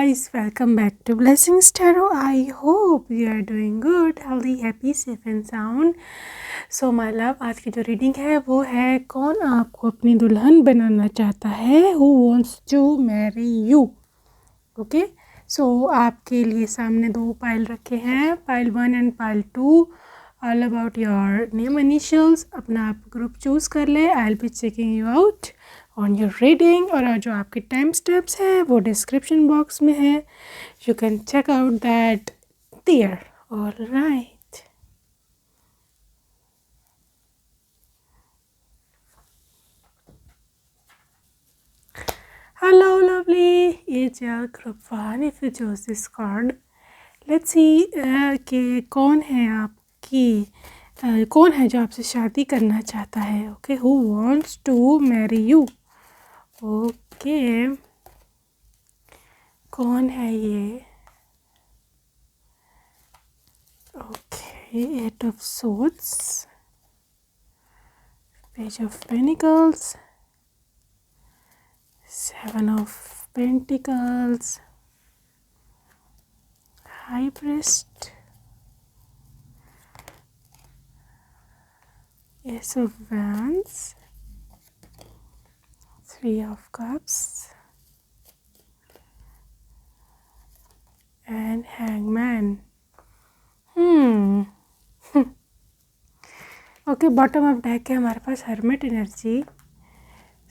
guys, welcome back to Blessings Tarot. I hope you are doing good, healthy, happy, safe and sound. So my love, आज की जो reading है वो है कौन आपको अपनी दुल्हन बनाना चाहता है, who wants to marry you. Okay so आपके लिए सामने दो पाइल रखे हैं, pile 1 and pile 2, all about your name initials. अपना आप ग्रुप चूज़ कर ले. I will be checking you out on your reading और जो आपके टाइम स्टेप्स है वो डिस्क्रिप्शन बॉक्स में है. You can check out that there. All right. Hello lovely AGL group 1. If you chose this card, let's see कि कौन है आपकी कौन है जो आपसे शादी करना चाहता है. Okay, who wants to marry you. Okay, कौन है ये. Okay, 8 of Swords, Page of Pentacles, 7 of Pentacles, High Priest, Ace of Wands, 3 of Cups and Hangman. Okay, bottom of deck है हमारे पास hermit energy.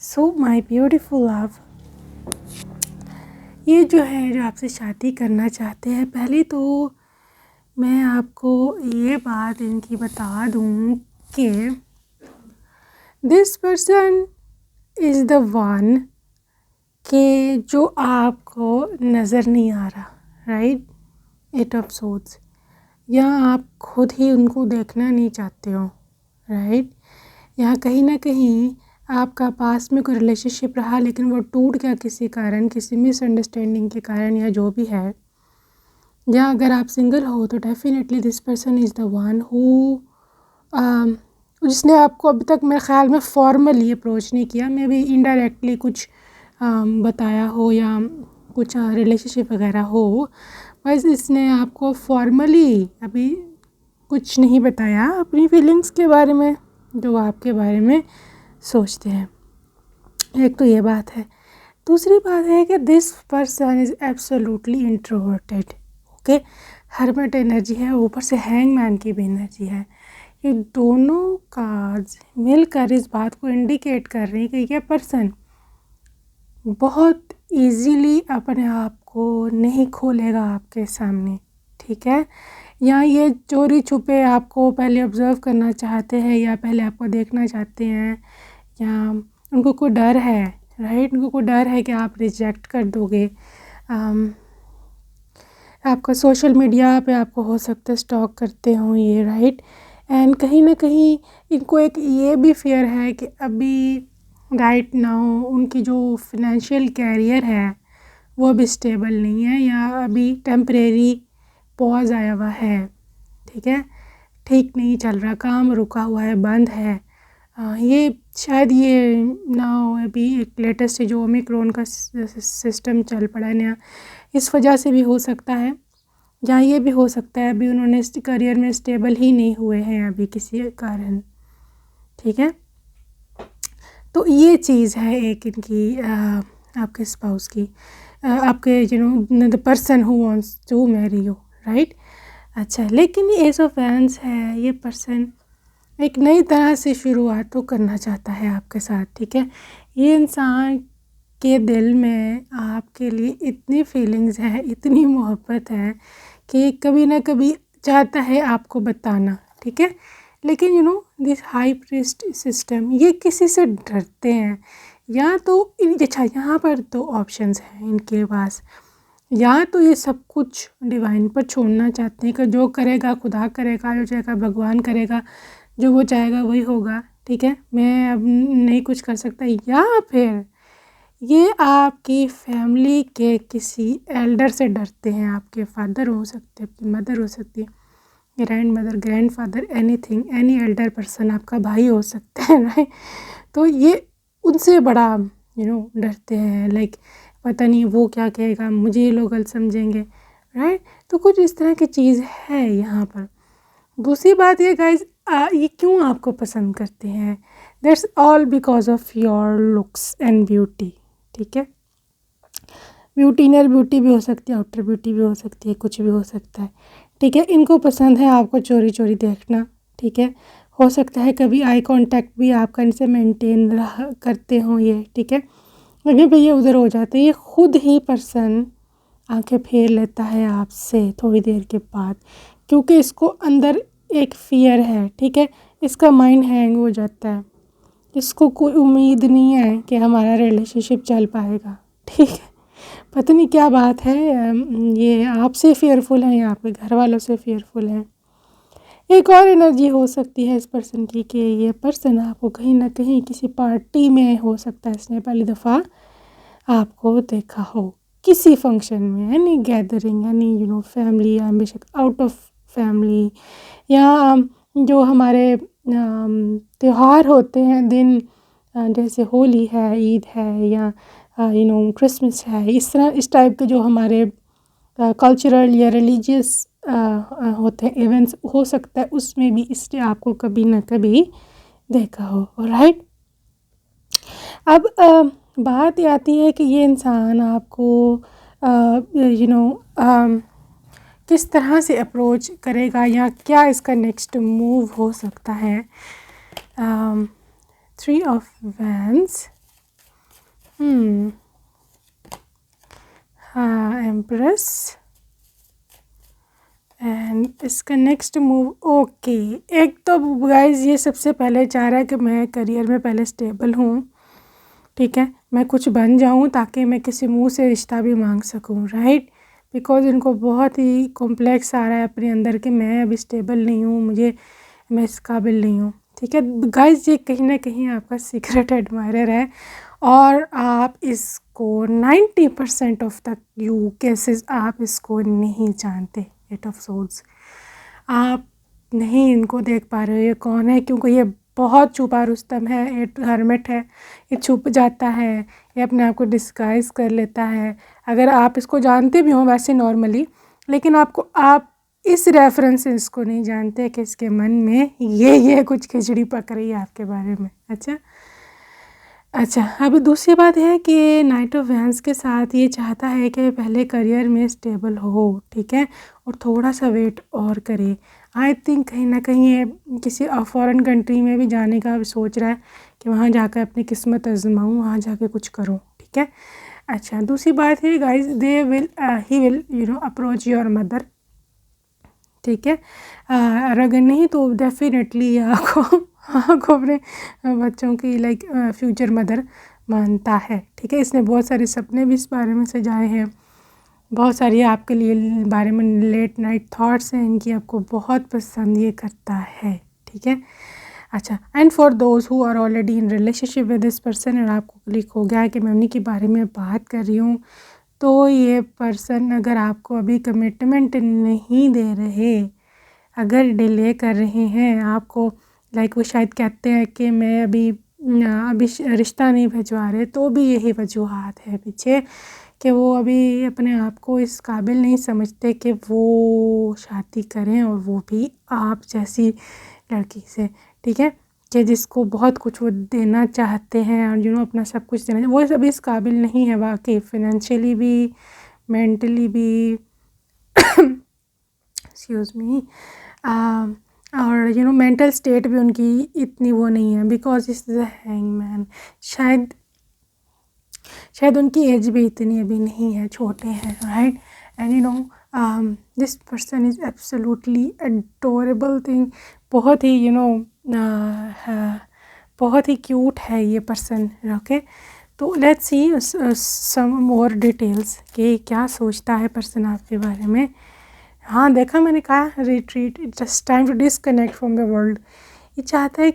So my beautiful love, ये जो है जो आपसे शादी करना चाहते हैं, पहले तो मैं आपको ये बात इनकी बता दूं कि this person is the one के जो आपको नज़र नहीं आ रहा. राइट, 8 ऑफ सोर्ड्स, या आप खुद ही उनको देखना नहीं चाहते हो. राइट, यहाँ कहीं ना कहीं आपका पास में कोई रिलेशनशिप रहा लेकिन वो टूट गया किसी कारण, किसी मिसअंडरस्टैंडिंग के कारण या जो भी है. या अगर आप सिंगल हो तो definitely this person is the one who जिसने आपको अभी तक मेरे ख्याल में फॉर्मली अप्रोच नहीं किया, मे बी इनडायरेक्टली कुछ बताया हो या कुछ रिलेशनशिप वगैरह हो, बस इसने आपको फॉर्मली अभी कुछ नहीं बताया अपनी फीलिंग्स के बारे में जो आपके बारे में सोचते हैं. एक तो ये बात है. दूसरी बात है कि this person is absolutely introverted. Okay, hermit energy है, ऊपर से हैंगमैन की भी एनर्जी है. ये दोनों कार्ड्स मिलकर इस बात को इंडिकेट कर रही है कि यह पर्सन बहुत इजीली अपने आप को नहीं खोलेगा आपके सामने. ठीक है, या ये चोरी छुपे आपको पहले ऑब्ज़र्व करना चाहते हैं या पहले आपको देखना चाहते हैं, या उनको कोई डर है. राइट, उनको कोई डर है कि आप रिजेक्ट कर दोगे. आपका सोशल मीडिया पे आपको हो सकता है स्टॉक करते हों ये. राइट, एंड कहीं ना कहीं इनको एक ये भी फियर है कि अभी राइट नाउ उनकी जो फिनेंशियल कैरियर है वो अभी स्टेबल नहीं है, या अभी टेम्परेरी पॉज आया हुआ है. ठीक है, ठीक नहीं चल रहा, काम रुका हुआ है, बंद है. ये शायद ये ना अभी एक लेटेस्ट जो ओमिक्रॉन का सिस्टम चल पड़ा है नया, इस वजह से भी हो सकता है. या ये भी हो सकता है अभी उन्होंने करियर में स्टेबल ही नहीं हुए हैं अभी किसी कारण. ठीक है, तो ये चीज़ है एक इनकी आपके स्पाउस की, आपके the person who wants to marry you. Right, अच्छा, लेकिन ये एस ऑफ वैंड्स है, ये पर्सन एक नई तरह से शुरुआत तो करना चाहता है आपके साथ. ठीक है, ये इंसान के दिल में आपके लिए इतनी फीलिंग्स है, इतनी मोहब्बत है कि कभी ना कभी चाहता है आपको बताना. ठीक है, लेकिन दिस हाई प्रीस्ट सिस्टम, ये किसी से डरते हैं. या तो अच्छा, यहाँ पर दो ऑप्शंस हैं इनके पास. या तो ये सब कुछ डिवाइन पर छोड़ना चाहते हैं कि जो करेगा खुदा करेगा, जो चाहेगा भगवान करेगा, जो वो चाहेगा वही होगा. ठीक है, मैं अब नहीं कुछ कर सकता. या फिर ये आपकी फैमिली के किसी एल्डर से डरते हैं. आपके फादर हो सकते हैं, आपकी मदर हो सकती है, grand mother, grand father, anything, any Elder person, आपका भाई हो सकता है. राइट, तो ये उनसे बड़ा डरते हैं. लाइक पता नहीं वो क्या कहेगा, मुझे ये लोग गलत समझेंगे, राइट। तो कुछ इस तरह की चीज़ है यहाँ पर। दूसरी बात ये गाइज, ये क्यों आपको पसंद करते हैं, that's all because of your looks and beauty, ठीक है। ब्यूटी इनर ब्यूटी भी हो सकती है, आउटर ब्यूटी भी हो सकती है, कुछ भी हो सकता है, ठीक है। इनको पसंद है आपको चोरी चोरी देखना, ठीक है। हो सकता है कभी आई कांटेक्ट भी आपका इनसे मेंटेन करते हों ये, ठीक है। अगर भैया उधर हो जाते हैं, ये खुद ही पर्सन आंखें फेर लेता है आपसे थोड़ी देर के बाद, क्योंकि इसको अंदर एक फ़ियर है, ठीक है। इसका माइंड हैंग हो जाता है, इसको कोई उम्मीद नहीं है कि हमारा रिलेशनशिप चल पाएगा, ठीक है। पता नहीं क्या बात है, ये आपसे फेयरफुल हैं या आपके घर वालों से फेयरफुल हैं। एक और एनर्जी हो सकती है इस पर्सन की कि ये पर्सन आपको कहीं ना कहीं किसी पार्टी में, हो सकता है इसने पहली दफ़ा आपको देखा हो किसी फंक्शन में, एनी गैदरिंग, एनी फैमिली या बेशक आउट ऑफ फैमिली, या जो हमारे त्योहार होते हैं दिन, जैसे होली है, ईद है, या क्रिसमस है, इस टाइप के जो हमारे कल्चरल या रिलीजियस होते हैं इवेंट्स, हो सकता है उसमें भी इसने आपको कभी ना कभी देखा हो, राइट। अब बात ये आती है कि ये इंसान आपको किस तरह से अप्रोच करेगा या क्या इसका नेक्स्ट मूव हो सकता है। 3 ऑफ वैंड्स, हाँ, एम्प्रेस, एंड इसका नेक्स्ट मूव, ओके। एक तो गाइज ये सबसे पहले चाह रहा है कि मैं करियर में पहले स्टेबल हूँ, ठीक है, मैं कुछ बन जाऊँ ताकि मैं किसी मुंह से रिश्ता भी मांग सकूँ, राइट। बिकॉज इनको बहुत ही कॉम्प्लेक्स आ रहा है अपने अंदर कि मैं अभी स्टेबल नहीं हूँ, मैं इस काबिल नहीं हूँ, ठीक है। गाइज ये कहीं ना कहीं आपका सीक्रेट एडमायरर है, और आप इसको 90% ऑफ द केसेस आप इसको नहीं जानते। 8 ऑफ सोर्ड्स, आप नहीं इनको देख पा रहे हो ये कौन है, क्योंकि ये बहुत छुपा रुस्तम है, ये हर्मिट है, ये छुप जाता है, ये अपने आप को डिस्गाइज कर लेता है। अगर आप इसको जानते भी हो वैसे नॉर्मली, लेकिन आप इस रेफरेंस से इसको नहीं जानते कि इसके मन में ये कुछ खिचड़ी पक रही है आपके बारे में। अच्छा, अभी दूसरी बात है कि नाइट ऑफ वैंड्स के साथ ये चाहता है कि पहले करियर में स्टेबल हो, ठीक है, और थोड़ा सा वेट और करे। आई थिंक कहीं ना कहीं ये किसी फॉरेन कंट्री में भी जाने का सोच रहा है कि वहाँ जाकर अपनी किस्मत आजमाऊँ, वहाँ जाके कुछ करूँ, ठीक है। अच्छा, दूसरी बात है guys, he will approach your mother, ठीक है। और अगर नहीं तो डेफिनेटली आपको अपने बच्चों की लाइक फ्यूचर मदर मानता है, ठीक है। इसने बहुत सारे सपने भी इस बारे में सजाए हैं, बहुत सारी आपके लिए बारे में लेट नाइट थॉट्स हैं इनकी, आपको बहुत पसंद ये करता है, ठीक है। अच्छा, and for those who are already in relationship with this person, और आपको क्लिक हो गया है कि मैं उन्हीं के बारे में बात कर रही हूँ, तो ये पर्सन अगर आपको अभी कमिटमेंट नहीं दे रहे, अगर डिले कर रहे हैं आपको, लाइक वो शायद कहते हैं कि मैं अभी रिश्ता नहीं भिजवा रहे, तो भी यही वजूहात है पीछे कि वो अभी अपने आप को इस काबिल नहीं समझते कि वो शादी करें, और वो भी आप जैसी लड़की से, ठीक है, कि जिसको बहुत कुछ वो देना चाहते हैं और अपना सब कुछ देना, वो अभी इस काबिल नहीं है वाकई, फिनेंशियली भी, मेंटली भी एक्सक्यूज़ मी, और मेंटल स्टेट भी उनकी इतनी वो नहीं है, बिकॉज इस द हैंगमैन, शायद उनकी एज भी इतनी अभी नहीं है, छोटे हैं, right. And this person is absolutely adorable thing, बहुत ही बहुत ही क्यूट है ये पर्सन, ओके। तो let's see some more details कि क्या सोचता है पर्सन आपके बारे में। हाँ, देखा, मैंने कहा retreat, just time to disconnect from the world. ये चाहता है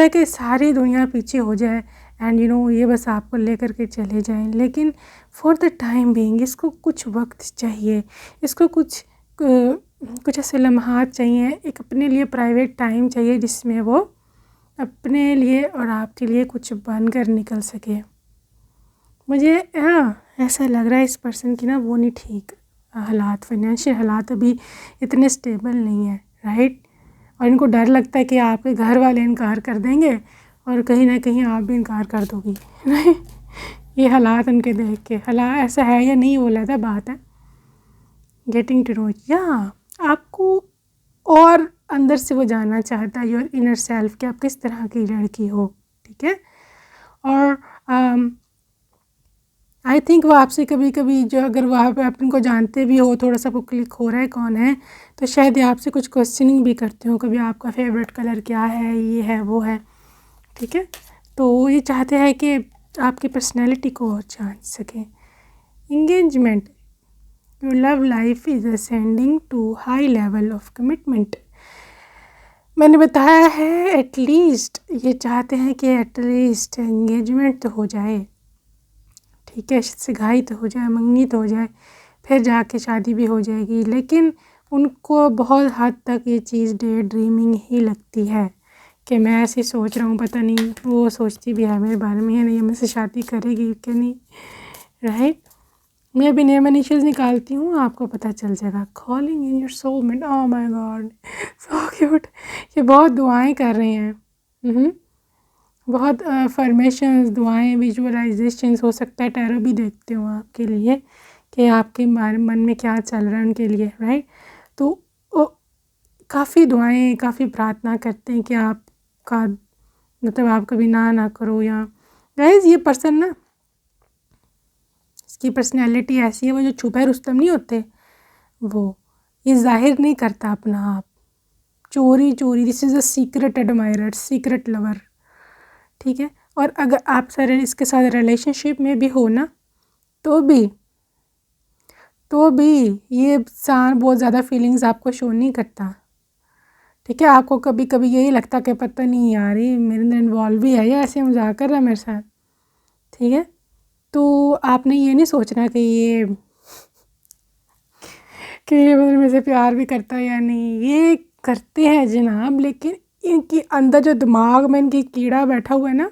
कि सारी दुनिया पीछे हो जाए, एंड ये बस आपको लेकर के चले जाएं, लेकिन फॉर द टाइम बीइंग इसको कुछ वक्त चाहिए, इसको कुछ ऐसे लम्हात चाहिए, एक अपने लिए प्राइवेट टाइम चाहिए जिसमें वो अपने लिए और आपके लिए कुछ बन कर निकल सके। मुझे ऐसा लग रहा है इस पर्सन की ना वो नहीं ठीक, हालात फाइनेंशियल हालात अभी इतने स्टेबल नहीं है, राइट। और इनको डर लगता है कि आपके घर वाले इनकार कर देंगे और कहीं ना कहीं आप भी इनकार कर दोगी, राइट। ये हालात उनके देख के, हालात ऐसा है या नहीं वो अलग बात है। गेटिंग टू नो या आपको और अंदर से वो जानना चाहता है, योर इनर सेल्फ, कि आप किस तरह की लड़की हो, ठीक है। और आई थिंक वो आपसे कभी कभी जो अगर वहाँ पे आप इनको जानते भी हो, थोड़ा सा आपको क्लिक हो रहा है कौन है, तो शायद ये आपसे कुछ क्वेश्चनिंग भी करते हो, कभी आपका फेवरेट कलर क्या है, ये है वो है, ठीक है। तो ये चाहते हैं कि आपकी पर्सनैलिटी को और जान सकें। Engagement, your love life is ascending to high level of commitment. मैंने बताया है एटलीस्ट ये चाहते हैं कि एटलीस्ट एंगेजमेंट तो हो जाए, ठीक है, सगाई तो हो जाए, मंगनी तो हो जाए, फिर जाके शादी भी हो जाएगी। लेकिन उनको बहुत हद तक ये चीज़ डे ड्रीमिंग ही लगती है कि मैं ऐसे सोच रहा हूँ, पता नहीं वो सोचती भी है मेरे बारे में या नहीं, मुझसे शादी करेगी कि नहीं, राइट। मैं अभी नेम इनिशियल्स निकालती हूँ, आपको पता चल जाएगा। Calling in your soulmate, oh my God so cute. ये बहुत दुआएं कर रहे हैं, बहुत फॉर्मेशंस, दुआएं, विजुअलाइजेशंस, हो सकता है टैरो भी देखते हो आपके लिए कि आपके मन में क्या चल रहा है उनके लिए, राइट। तो काफ़ी दुआएं, काफ़ी प्रार्थना करते हैं कि आपका मतलब आप कभी ना करो। या गाइस ये पर्सन ना, इसकी पर्सनैलिटी ऐसी है, वो जो छुपे रुस्तम नहीं होते, वो ये जाहिर नहीं करता अपना आप, चोरी चोरी। This is a secret admirer, secret lover, ठीक है। और अगर आप सर इसके साथ रिलेशनशिप में भी हो ना, तो भी ये इंसान बहुत ज़्यादा फीलिंग्स आपको शो नहीं करता, ठीक है। आपको कभी कभी यही लगता कि पता नहीं यार ये मेरे अंदर इन्वॉल्व भी है या ऐसे मजाक कर रहा है मेरे साथ, ठीक है। तो आपने ये नहीं सोचना कि ये मेरे से प्यार भी करता है या नहीं, ये करते हैं जनाब, लेकिन इनकी अंदर जो दिमाग में इनकी कीड़ा बैठा हुआ है ना,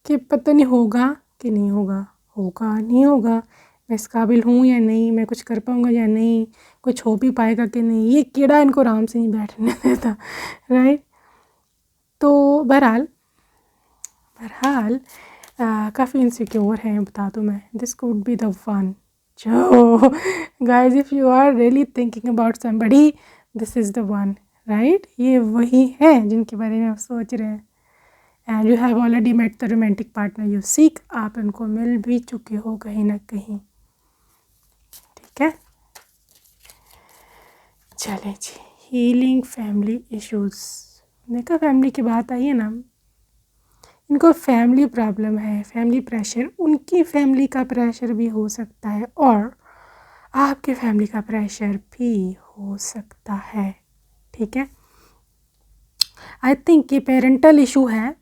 कि पता नहीं होगा कि नहीं होगा, होगा नहीं होगा, मैं इस काबिल हूँ या नहीं, मैं कुछ कर पाऊँगा या नहीं, कुछ हो भी पाएगा कि नहीं, ये कीड़ा इनको आराम से नहीं बैठने देता, राइट। तो बहरहाल काफ़ी इनसिक्योर हैं, बता दूँ मैं। This could be the one जो guys, if you are really thinking about somebody, this is the one, right. ये वही है जिनके बारे में आप सोच रहे हैं। And you have already met the romantic partner you seek, आप उनको मिल भी चुके हो कहीं ना कहीं, ठीक है। चलें जी, हीलिंग फैमिली इश्यूज़। देखा फैमिली की बात आई है ना, इनको फैमिली प्रॉब्लम है, फैमिली प्रेशर, उनकी फैमिली का प्रेशर भी हो सकता है और आपके फैमिली का प्रेशर भी हो सकता है, ठीक है। आई थिंक ये पेरेंटल इशू है,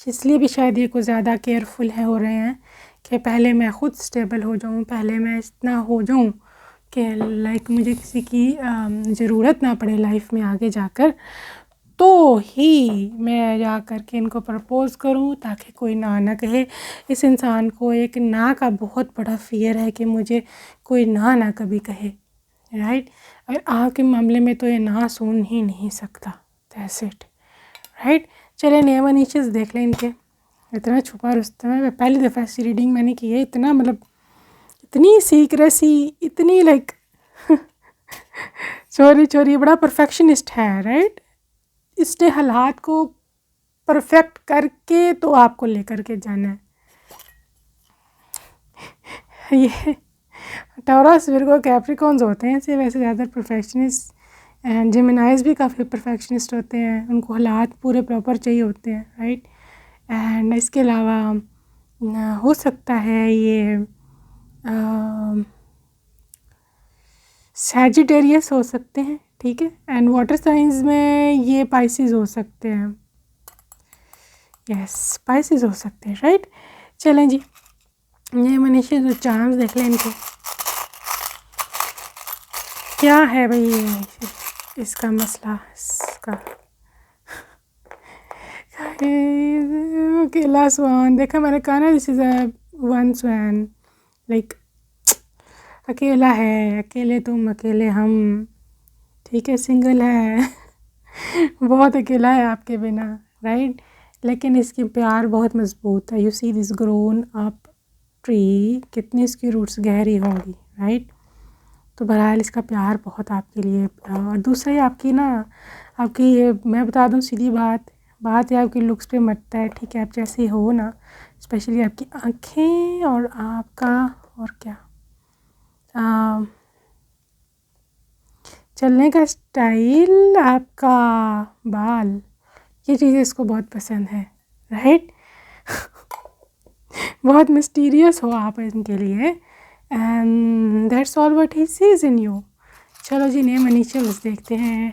इसलिए भी शायद ये कुछ ज़्यादा केयरफुल है, हो रहे हैं कि पहले मैं ख़ुद स्टेबल हो जाऊँ, पहले मैं इतना हो जाऊँ कि लाइक मुझे किसी की ज़रूरत ना पड़े लाइफ में आगे जाकर, तो ही मैं जा कर के इनको प्रपोज़ करूं, ताकि कोई ना कहे। इस इंसान को एक ना का बहुत बड़ा फ़ियर है कि मुझे कोई ना कभी कहे, राइट। और आपके मामले में तो ये ना सुन ही नहीं सकता, दैट्स इट, राइट। चले नेम इनिशियल्स देख लें इनके। इतना छुपा रुस्तम है, पहली दफ़ा ऐसी रीडिंग मैंने की है, इतना मतलब इतनी सीक्रेसी, इतनी लाइक चोरी बड़ा परफेक्शनिस्ट है, राइट। इसने हालात को परफेक्ट करके तो आपको लेकर के जाना है। ये टॉरस, विर्गो, कैप्रिकॉन्स होते हैं ऐसे, वैसे ज़्यादा परफेक्शनिस्ट। एंड जेमिनाइज भी काफ़ी परफेक्शनिस्ट होते हैं, उनको हालात पूरे प्रॉपर चाहिए होते हैं, राइट। एंड इसके अलावा हो सकता है ये सैजिटेरियस हो सकते हैं, ठीक है। एंड वाटर साइंस में ये पाइसिस हो सकते हैं, यस स्पाइसेस हो सकते हैं, राइट। चलें जी, ये मनीषी जो चार्म्स देख लें इनके क्या है भाई, ये इसका मसला, इसका अकेला स्वान। देखा मैंने कहा ना, this is a once when like अकेला है, अकेले तुम अकेले हम, ठीक है, सिंगल है बहुत अकेला है आपके बिना, राइट। लेकिन इसकी प्यार बहुत मजबूत है। You see this grown up tree, कितनी इसकी रूट्स गहरी होंगी, राइट। तो बहरहाल इसका प्यार बहुत आपके लिए। और दूसरा ही आपकी ना, आपकी ये मैं बता दूं सीधी बात है आपकी लुक्स पे मरता है, ठीक है। आप जैसे हो ना, स्पेशली आपकी आँखें और आपका और क्या चलने का स्टाइल, आपका बाल, ये चीज़ें इसको बहुत पसंद है, राइट बहुत मिस्टीरियस हो आप इनके लिए, and that's all what he sees in you. चलो जी, नेम इनिशियल्स देखते हैं।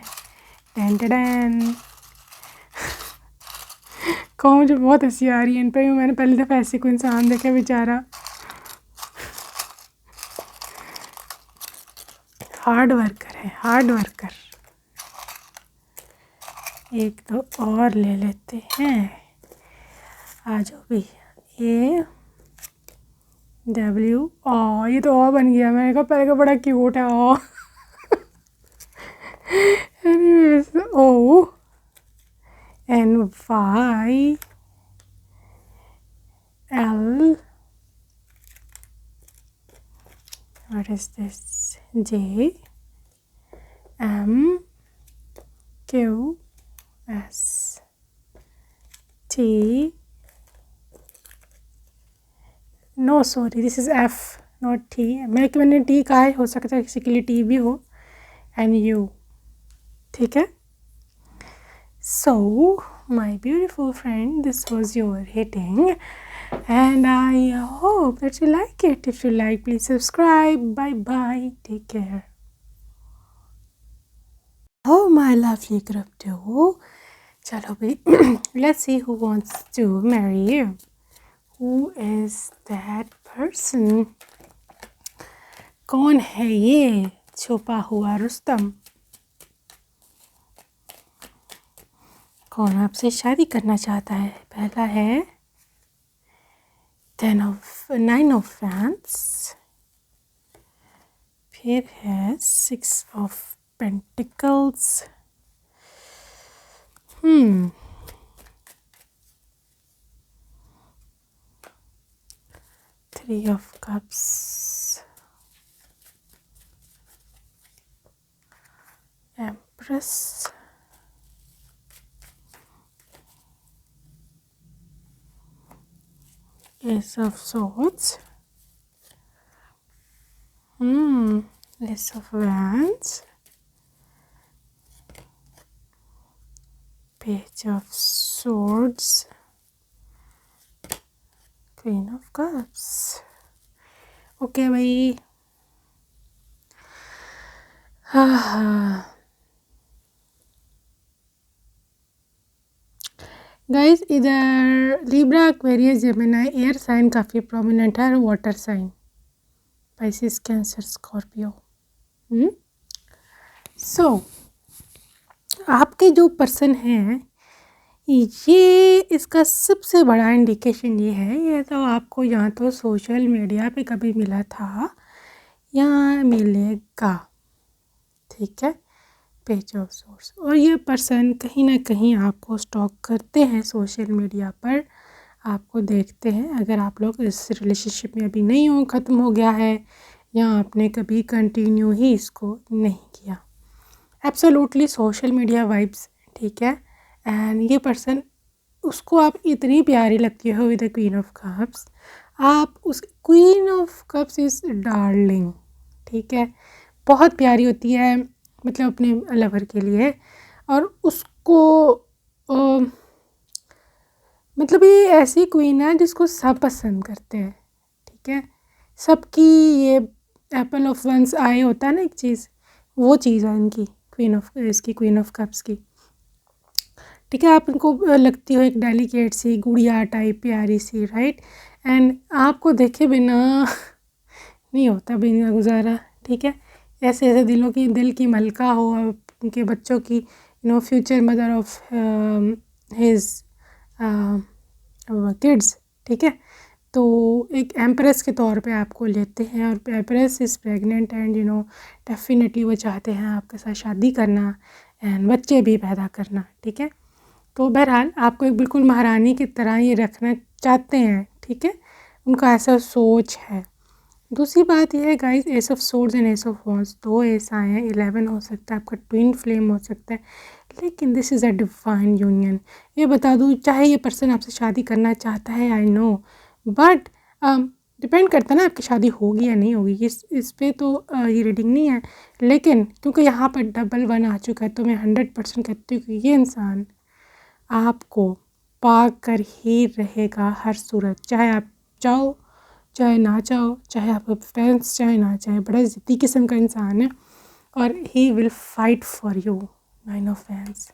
टेन टेन को मुझे बहुत हंसी आ रही है इन पर। मैंने पहली दफ़ा ऐसे कोई इंसान देखा बेचारा, हार्ड वर्कर है, हार्ड वर्कर। एक दो और ले लेते हैं, आ जाओ भी। ए डब्ल्यू ओ, ये तो ओ बन गया। मैंने कहा पहले का बड़ा क्यूट है oh anyways, O N Y L, what is this, J M Q S T, no sorry this is F not T। मैंने T कहा है, हो सकता है किसी के लिए T भी हो, and U, ठीक है। So my beautiful friend, this was your hitting and I hope that you like it. If you like, please subscribe. Bye bye, take care. Oh my lovely group too, chalo bhai let's see who wants to marry you. Who is that person? कौन है ये छुपा हुआ रुस्तम? कौन आपसे शादी करना चाहता है? पहला है 9 of Wands, फिर है 6 of Pentacles, 3 of Cups, Empress, Ace of Swords, Ace of Wands, Page of Swords, Queen of Cups। Okay भाई, गाइस इधर Libra, Aquarius, Gemini, air sign काफ़ी प्रोमिनेंट है, और water sign Pisces, Cancer, Scorpio. So आपके जो person हैं, ये इसका सबसे बड़ा इंडिकेशन ये है, ये तो आपको या तो सोशल मीडिया पे कभी मिला था या मिलेगा, ठीक है। पेज ऑफ सोर्स, और ये पर्सन कहीं ना कहीं आपको स्टॉक करते हैं सोशल मीडिया पर, आपको देखते हैं। अगर आप लोग इस रिलेशनशिप में अभी नहीं हो, ख़त्म हो गया है, या आपने कभी कंटिन्यू ही इसको नहीं किया, एब्सोल्युटली सोशल मीडिया वाइब्स, ठीक है। एंड ये पर्सन, उसको आप इतनी प्यारी लगती हो with the queen of cups, आप उस queen of cups is darling, ठीक है, बहुत प्यारी होती है, मतलब अपने लवर के लिए। और उसको मतलब ये ऐसी क्वीन है जिसको सब पसंद करते हैं, ठीक है। सबकी ये एप्पल ऑफ वंस आई होता है ना एक चीज़, वो चीज़ है इनकी क्वीन ऑफ कप्स की, ठीक है। आप इनको लगती हो एक डेलिकेट सी गुड़िया टाइप प्यारी सी, राइट। एंड आपको देखे बिना नहीं होता बिना गुजारा, ठीक है। ऐसे ऐसे दिल की मलका हो, उनके बच्चों की future mother of his kids, ठीक है। तो एक एम्प्रेस के तौर पे आपको लेते हैं और empress is pregnant and definitely वो चाहते हैं आपके साथ शादी करना एंड बच्चे भी पैदा करना, ठीक है। तो बहरहाल आपको एक बिल्कुल महारानी की तरह ये रखना चाहते हैं, ठीक है, उनका ऐसा सोच है। दूसरी बात यह है guys, S of swords and ace of wands, 2 S आए हैं, 11 हो सकता है, आपका ट्विन फ्लेम हो सकता है, लेकिन this is a divine union. ये बता दूँ, चाहे ये पर्सन आपसे शादी करना चाहता है, आई नो, बट डिपेंड करता है ना आपकी शादी होगी या नहीं होगी, इस पे तो ये रीडिंग नहीं है, लेकिन क्योंकि यहाँ पर डबल 1 आ चुका है तो मैं 100% कहती हूँ कि ये इंसान आपको पा कर ही रहेगा हर सूरत, चाहे आप चाहो चाहे ना चाहो, चाहे आपके पेरेंट्स चाहे ना चाहे, बड़ा ज़िद्दी किस्म का इंसान है और he will fight for you. 9 of wands,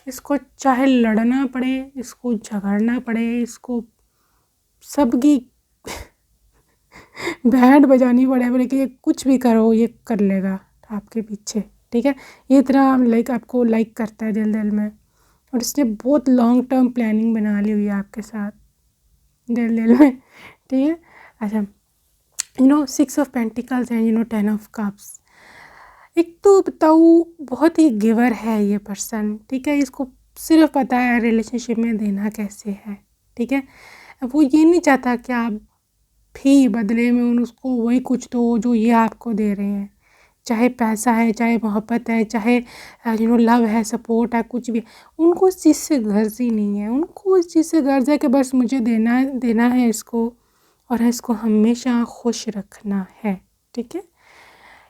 इसको चाहे लड़ना पड़े, इसको झगड़ना पड़े, इसको सबकी बैंड बजानी पड़े, लेकिन ये कुछ भी करो ये कर लेगा आपके पीछे, ठीक है। ये इतना लाइक आपको लाइक करता है दिल दिल में, और इसने बहुत लॉन्ग टर्म प्लानिंग बना ली हुई है आपके साथ दिल दिल में, ठीक है। अच्छा, 6 of pentacles and 10 of cups. एक तो बताऊँ, बहुत ही गिवर है ये पर्सन, ठीक है, इसको सिर्फ पता है रिलेशनशिप में देना कैसे है, ठीक है। वो ये नहीं चाहता कि आप भी बदले में उसको वही कुछ दो जो ये आपको दे रहे हैं, चाहे पैसा है, चाहे मोहब्बत है, चाहे लव है, सपोर्ट है, कुछ भी। उनको इस चीज़ से गर्ज ही नहीं है, उनको इस चीज़ से गर्ज है कि बस मुझे देना है इसको और इसको हमेशा खुश रखना है, ठीक है।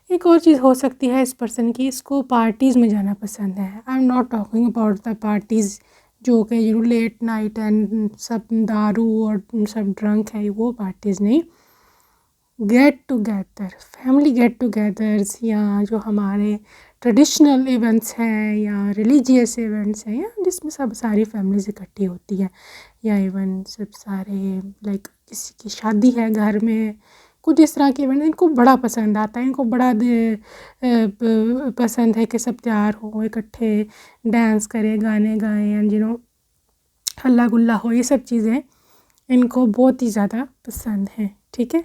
एक और चीज़ हो सकती है इस पर्सन की, इसको पार्टीज़ में जाना पसंद है। I am not talking about the parties जो कि लेट नाइट एंड सब दारू और सब ड्रंक है, वो पार्टीज़ नहीं, get together, family get togethers, या जो हमारे ट्रेडिशनल इवेंट्स हैं या रिलीजियस इवेंट्स हैं, या जिसमें सब सारी फैमिलीज इकट्ठी होती है, या इवन सब सारे लाइक किसी की शादी है घर में, कुछ इस तरह के इवेंट इनको बड़ा पसंद आता है। इनको बड़ा पसंद है कि सब तैयार हो, इकट्ठे डांस करें, गाने गाएं एंड हल्ला गुल्ला हो, ये सब चीज़ें इनको बहुत ही ज़्यादा पसंद हैं, ठीक है।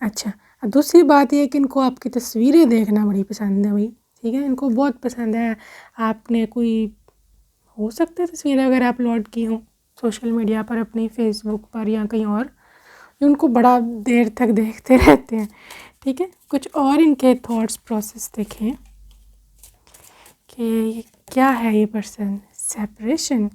अच्छा, दूसरी बात ये कि इनको आपकी तस्वीरें देखना बड़ी पसंद है भाई, ठीक है। इनको बहुत पसंद है, आपने कोई हो सकता है तस्वीरें अगर आप अपलोड की हों सोशल मीडिया पर, अपनी फेसबुक पर या कहीं और, उनको बड़ा देर तक देखते रहते हैं, ठीक है। कुछ और इनके थॉट्स प्रोसेस देखें कि क्या है ये person. Separation,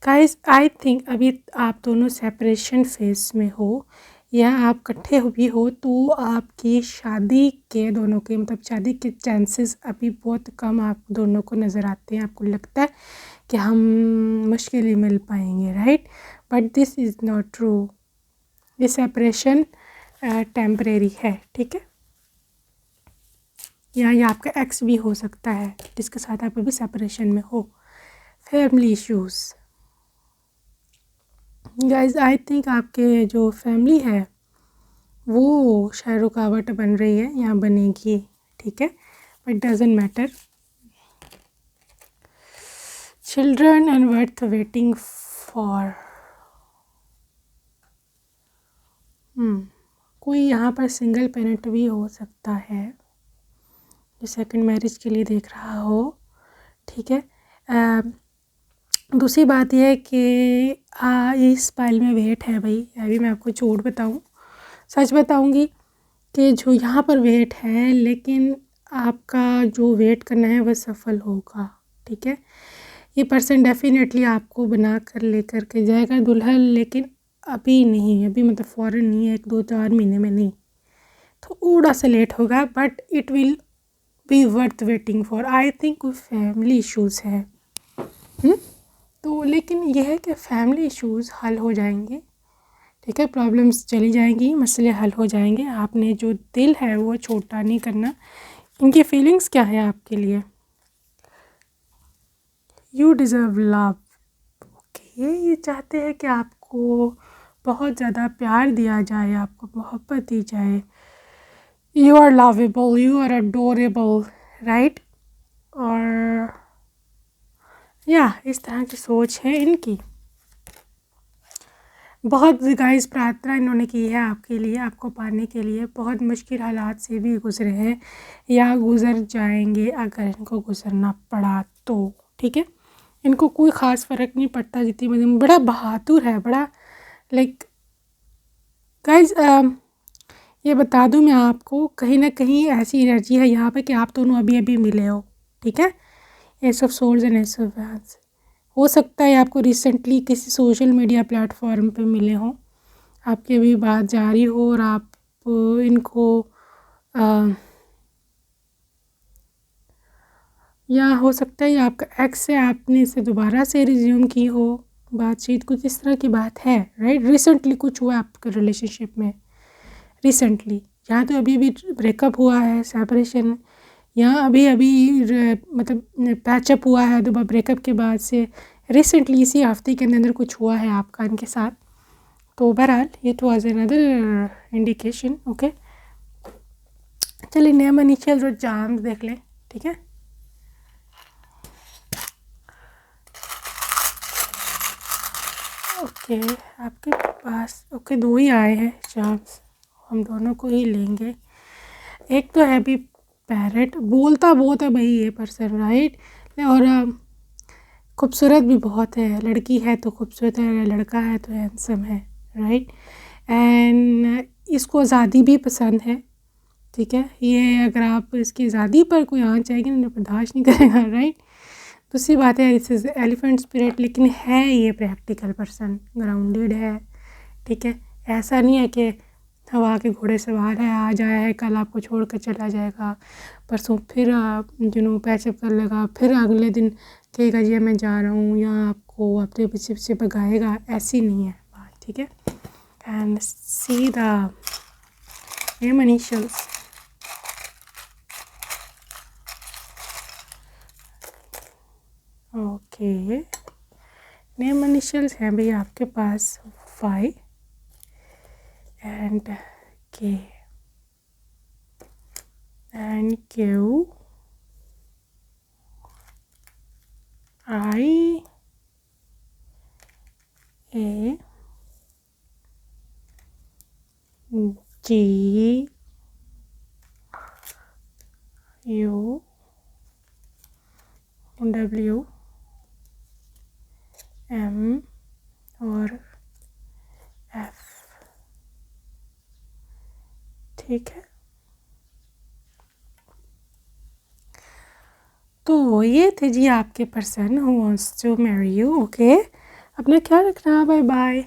guys I think अभी आप दोनों सेपरेशन फेज में हो या आप इकट्ठे भी हो, तो आपकी शादी के दोनों के मतलब शादी के चांसेस अभी बहुत कम आप दोनों को नज़र आते हैं। आपको लगता है कि हम मुश्किल ही मिल पाएंगे, right, but this is not true. ये सेपरेशन टेम्परेरी है, ठीक है। या ये आपका एक्स भी हो सकता है जिसके साथ आप अभी सेपरेशन में हो। Family issues, guys I think आपके जो फैमिली है वो शायद रुकावट बन रही है या बनेगी, ठीक है, but doesn't matter. Children and worth waiting for, कोई यहाँ पर सिंगल पेरेंट भी हो सकता है जो सेकंड मैरिज के लिए देख रहा हो, ठीक है। दूसरी बात यह है कि इस पाइल में वेट है भाई, अभी मैं आपको झूठ बताऊँ, सच बताऊँगी कि जो यहाँ पर वेट है, लेकिन आपका जो वेट करना है वह सफल होगा, ठीक है। ये पर्सन डेफिनेटली आपको बना कर लेकर के जाएगा दुल्हन, लेकिन अभी नहीं, अभी मतलब फ़ौरन नहीं है, 1-2-4 महीने में नहीं, थोड़ा सा लेट होगा, but it will be worth waiting for. I think कोई फैमिली इश्यूज़ है, तो लेकिन यह है कि फैमिली इश्यूज़ हल हो जाएंगे, ठीक है, प्रॉब्लम्स चली जाएंगी, मसले हल हो जाएंगे। आपने जो दिल है वो छोटा नहीं करना। इनकी फीलिंग्स क्या है आपके लिए, यू डिज़र्व लव, ओके, ये चाहते हैं कि आपको बहुत ज़्यादा प्यार दिया जाए, आपको मोहब्बत दी जाए, you are lovable, you are adorable, right, और या इस तरह की सोच है इनकी। बहुत गाइस प्रार्थना इन्होंने की है आपके लिए, आपको पाने के लिए। बहुत मुश्किल हालात से भी गुज़रे हैं या गुज़र जाएंगे अगर इनको गुज़रना पड़ा तो, ठीक है। इनको कोई ख़ास फ़र्क नहीं पड़ता जितनी मर्ज़ी। बड़ा बहादुर है, बड़ा लाइक गाइस ये बता दूं मैं आपको, कहीं ना कहीं ऐसी एनर्जी है यहाँ पे कि आप दोनों अभी अभी मिले हो, ठीक है। Ace of souls and ace of wands, हो सकता है आपको रिसेंटली किसी सोशल मीडिया प्लेटफॉर्म पे मिले हों, आपकी अभी बात जारी हो और आप इनको या हो सकता है आपका एक्स से आपने इसे दोबारा से रिज्यूम की हो बातचीत, कुछ इस तरह की बात है, राइट। रिसेंटली कुछ हुआ आपके रिलेशनशिप में, रिसेंटली, या तो अभी अभी ब्रेकअप हुआ है, सेपरेशन, या अभी अभी मतलब पैचअप हुआ है दोबारा ब्रेकअप के बाद से, रिसेंटली इसी हफ्ते के अंदर कुछ हुआ है आपका इनके साथ। तो बहरहाल ये तो एज अनदर इंडिकेशन, ओके। चलिए नेम इनिशियल और चार्म्स देख लें, ठीक है। ओके आपके पास ओके दो ही आए हैं चार्म्स, हम दोनों को ही लेंगे। एक तो हैप्पी पैरेट, बोलता बहुत है भाई ये पर्सन, राइट। और खूबसूरत भी बहुत है, लड़की है तो खूबसूरत है, लड़का है तो हैंडसम है, राइट। एंड इसको आज़ादी भी पसंद है, ठीक है। ये अगर आप इसकी आज़ादी पर कोई आँच आएगी ना बर्दाश्त नहीं करेगा, राइट। दूसरी बात है दिस इज़ एलिफेंट स्पिरिट, लेकिन है ये प्रैक्टिकल पर्सन, ग्राउंडेड है, ठीक है। ऐसा नहीं है कि हवा के घोड़े सवार है, आज आया है कल आपको छोड़ कर चला जाएगा, परसों फिर पैचअप कर लेगा, फिर अगले दिन कहेगा ये मैं जा रहा हूँ, या आपको अपने पीछे पीछे भगाएगा, ऐसी नहीं है बात, ठीक है। And see the name initials, okay. Name initials हैं भैया आपके पास Y and K and Q I A G U W M और एफ, ठीक है। तो ये थे जी आपके person who wants to marry you, okay. अपना ख्याल रखना, बाय बाय।